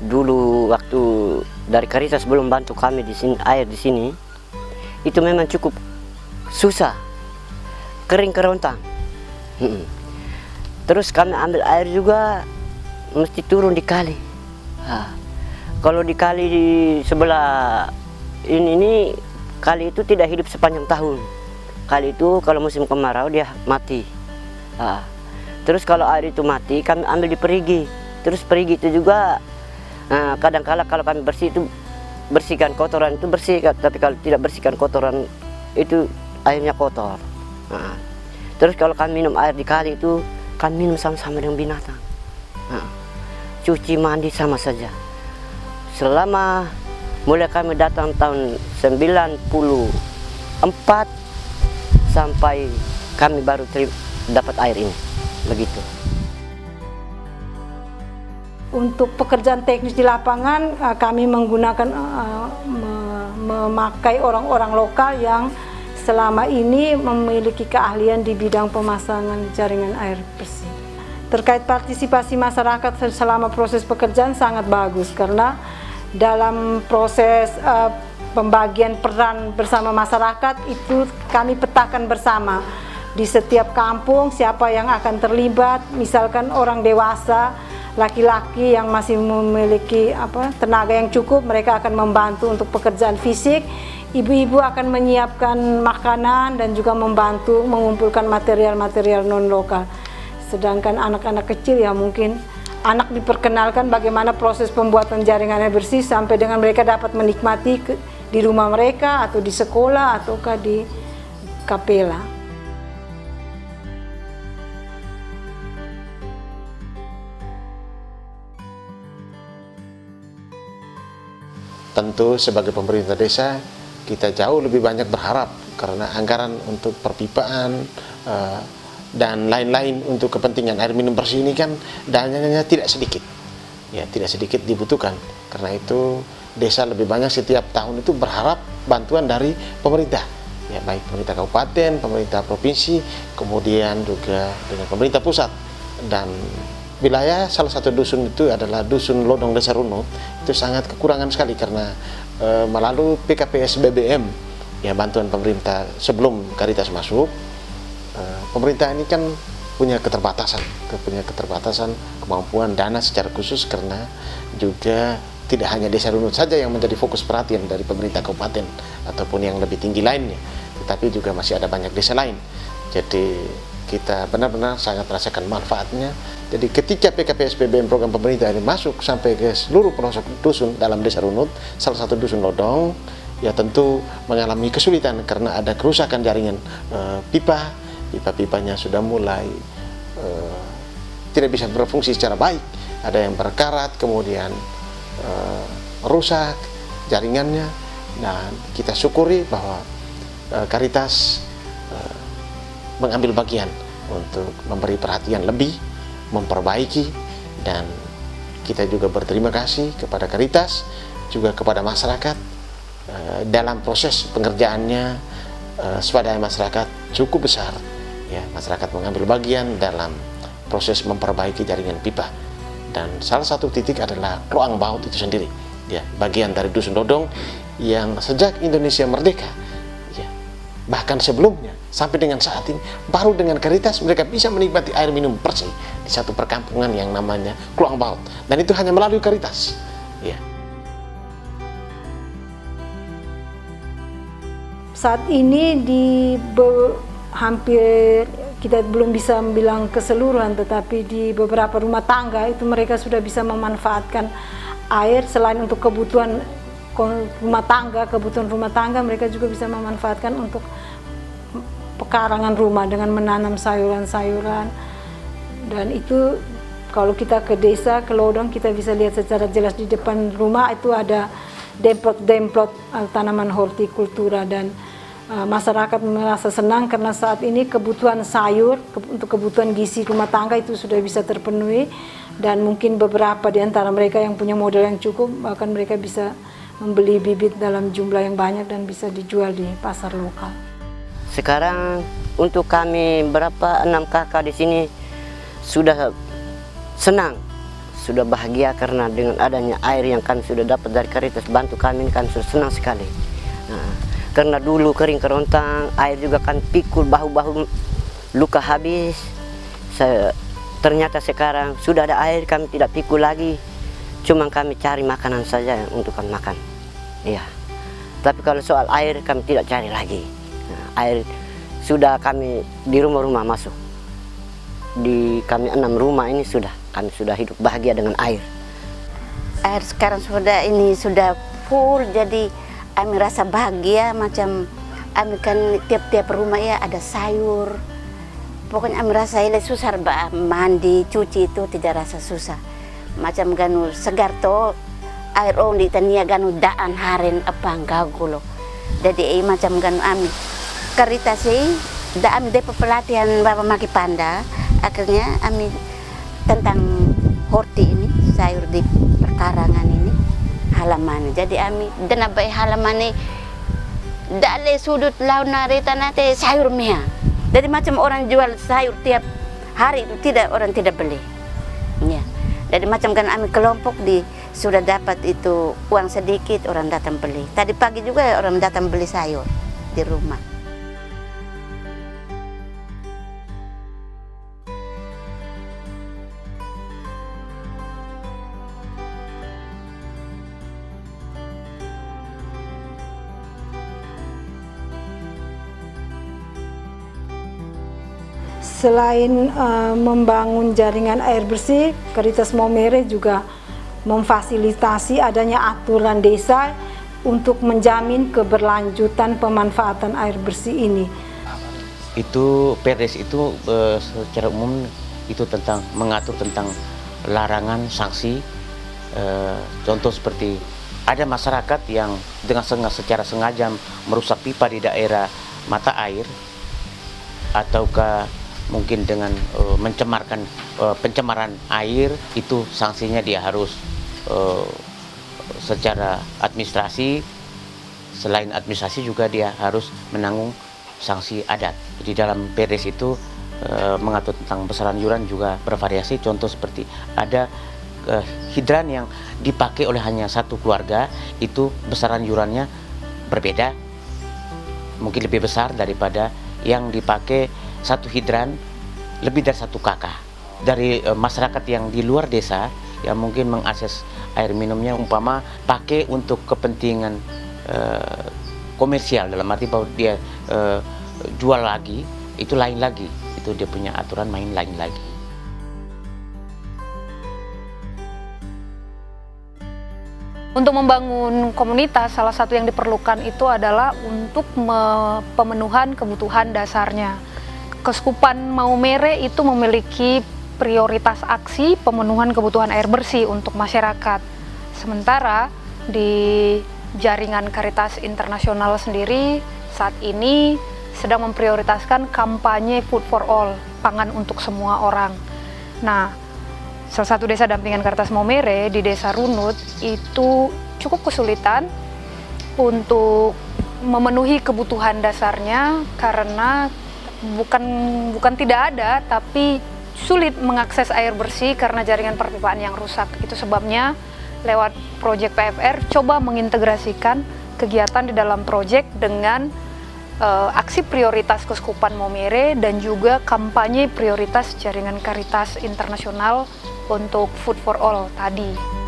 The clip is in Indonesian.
dulu waktu dari Caritas belum bantu kami di sini, air di sini itu memang cukup susah, kering kerontang. Terus kami ambil air juga mesti turun di kali. Kalau di kali di sebelah ini kali itu tidak hidup sepanjang tahun. Kali itu kalau musim kemarau dia mati. Terus kalau air itu mati kami ambil di perigi. Terus perigi itu juga kadang-kala kalau kami bersihkan kotoran itu bersih, tapi kalau tidak bersihkan kotoran itu airnya kotor. Terus kalau kami minum air di kali itu kami minum sama-sama dengan binatang. Cuci mandi sama saja. Selama mulai kami datang tahun 94 sampai kami baru dapat air ini, begitu. Untuk pekerjaan teknis di lapangan, kami menggunakan memakai orang-orang lokal yang selama ini memiliki keahlian di bidang pemasangan jaringan air bersih. Terkait partisipasi masyarakat selama proses pekerjaan sangat bagus, karena dalam proses pembagian peran bersama masyarakat itu kami petakan bersama di setiap kampung siapa yang akan terlibat. Misalkan orang dewasa, laki-laki yang masih memiliki tenaga yang cukup, mereka akan membantu untuk pekerjaan fisik. Ibu-ibu akan menyiapkan makanan dan juga membantu mengumpulkan material-material non-lokal. Sedangkan anak-anak kecil ya mungkin anak diperkenalkan bagaimana proses pembuatan jaringan air bersih sampai dengan mereka dapat menikmati di rumah mereka atau di sekolah ataukah di kapela. Tentu sebagai pemerintah desa kita jauh lebih banyak berharap, karena anggaran untuk perpipaan dan lain-lain untuk kepentingan air minum bersih ini kan dananya tidak sedikit, ya tidak sedikit dibutuhkan. Karena itu desa lebih banyak setiap tahun itu berharap bantuan dari pemerintah, ya baik pemerintah kabupaten, pemerintah provinsi, kemudian juga dengan pemerintah pusat. Dan wilayah salah satu dusun itu adalah dusun Lodong Desa Runut, itu sangat kekurangan sekali karena melalui PKPS BBM, ya bantuan pemerintah sebelum Caritas masuk, pemerintah ini kan punya keterbatasan kemampuan dana secara khusus, karena juga tidak hanya Desa Runut saja yang menjadi fokus perhatian dari pemerintah kabupaten ataupun yang lebih tinggi lainnya, tetapi juga masih ada banyak desa lain. Jadi kita benar-benar sangat merasakan manfaatnya. Jadi ketika PKPS BBM program pemerintah ini masuk sampai ke seluruh pelosok dusun dalam Desa Runut, salah satu dusun Lodong, ya tentu mengalami kesulitan karena ada kerusakan jaringan pipa-pipanya sudah mulai tidak bisa berfungsi secara baik, ada yang berkarat, kemudian rusak jaringannya. Dan kita syukuri bahwa Caritas mengambil bagian untuk memberi perhatian lebih, memperbaiki, dan kita juga berterima kasih kepada Caritas, juga kepada masyarakat dalam proses pengerjaannya. Swadaya masyarakat cukup besar, ya masyarakat mengambil bagian dalam proses memperbaiki jaringan pipa. Dan salah satu titik adalah Kloang Baut itu sendiri, ya bagian dari dusun Lodong yang sejak Indonesia merdeka, ya bahkan sebelumnya sampai dengan saat ini, baru dengan Caritas mereka bisa menikmati air minum bersih di satu perkampungan yang namanya Kloang Baut, dan itu hanya melalui Caritas, ya. Saat ini hampir kita belum bisa bilang keseluruhan, tetapi di beberapa rumah tangga itu mereka sudah bisa memanfaatkan air selain untuk kebutuhan rumah tangga, mereka juga bisa memanfaatkan untuk pekarangan rumah dengan menanam sayuran-sayuran. Dan itu kalau kita ke desa, ke Lodong, kita bisa lihat secara jelas di depan rumah itu ada demplot-demplot tanaman hortikultura, dan masyarakat merasa senang karena saat ini kebutuhan sayur untuk kebutuhan gizi rumah tangga itu sudah bisa terpenuhi, dan mungkin beberapa di antara mereka yang punya modal yang cukup, bahkan mereka bisa membeli bibit dalam jumlah yang banyak dan bisa dijual di pasar lokal. Sekarang untuk kami 6 kakak di sini sudah senang sudah bahagia karena dengan adanya air yang kami sudah dapat dari Caritas bantu kami, kami sudah senang sekali. Karena dulu kering kerontang, air juga kan pikul, bahu-bahu luka habis. Ternyata sekarang sudah ada air, kami tidak pikul lagi. Cuma kami cari makanan saja untuk kami makan. Iya. Tapi kalau soal air kami tidak cari lagi. Air sudah kami di rumah-rumah masuk. Di kami 6 rumah ini kami sudah hidup bahagia dengan air. Air sekarang sudah full, jadi kami rasa bahagia, macam kami kan tiap-tiap rumah ya ada sayur. Pokoknya kami rasa susah mandi, cuci itu tidak rasa susah. Macam ganu segar to air di tania ganu daan haren apa gagulo. Jadi macam ganu kami Caritas da kami depa pelatihan Bapak Maki Panda, akhirnya kami tentang horti ini, sayur di perkarangan ini, halaman. Jadi kami dana baik halaman ini dale sudut laut narita nate sayur mea. Jadi macam orang jual sayur tiap hari itu orang tidak beli. Ya. Jadi macam kan kami kelompok sudah dapat itu uang sedikit, orang datang beli. Tadi pagi juga orang datang beli sayur di rumah. Selain membangun jaringan air bersih, Caritas Maumere juga memfasilitasi adanya aturan desa untuk menjamin keberlanjutan pemanfaatan air bersih ini. Itu Perdes itu secara umum itu mengatur tentang larangan, sanksi. Contoh seperti ada masyarakat yang secara sengaja merusak pipa di daerah mata air, ataukah mungkin dengan pencemaran air, itu sanksinya dia harus secara administrasi. Selain administrasi juga dia harus menanggung sanksi adat. Jadi dalam Perdes itu mengatur tentang besaran iuran juga bervariasi. Contoh seperti ada hidran yang dipakai oleh hanya satu keluarga, itu besaran iurannya berbeda, mungkin lebih besar daripada yang dipakai satu hidran lebih dari 1 kakak. Dari masyarakat yang di luar desa yang mungkin mengakses air minumnya umpama pakai untuk kepentingan komersial, dalam arti bahwa dia jual lagi, itu lain lagi, itu dia punya aturan main lain lagi. Untuk membangun komunitas, salah satu yang diperlukan itu adalah untuk pemenuhan kebutuhan dasarnya. Keuskupan Maumere itu memiliki prioritas aksi pemenuhan kebutuhan air bersih untuk masyarakat. Sementara di jaringan Caritas Internasional sendiri saat ini sedang memprioritaskan kampanye Food for All, pangan untuk semua orang. Nah, salah satu desa dampingan Caritas Maumere di Desa Runut itu cukup kesulitan untuk memenuhi kebutuhan dasarnya karena bukan tidak ada, tapi sulit mengakses air bersih karena jaringan perpipaan yang rusak. Itu sebabnya lewat proyek PFR coba mengintegrasikan kegiatan di dalam proyek dengan aksi prioritas Keuskupan Maumere dan juga kampanye prioritas jaringan Caritas Internasional untuk Food for All tadi.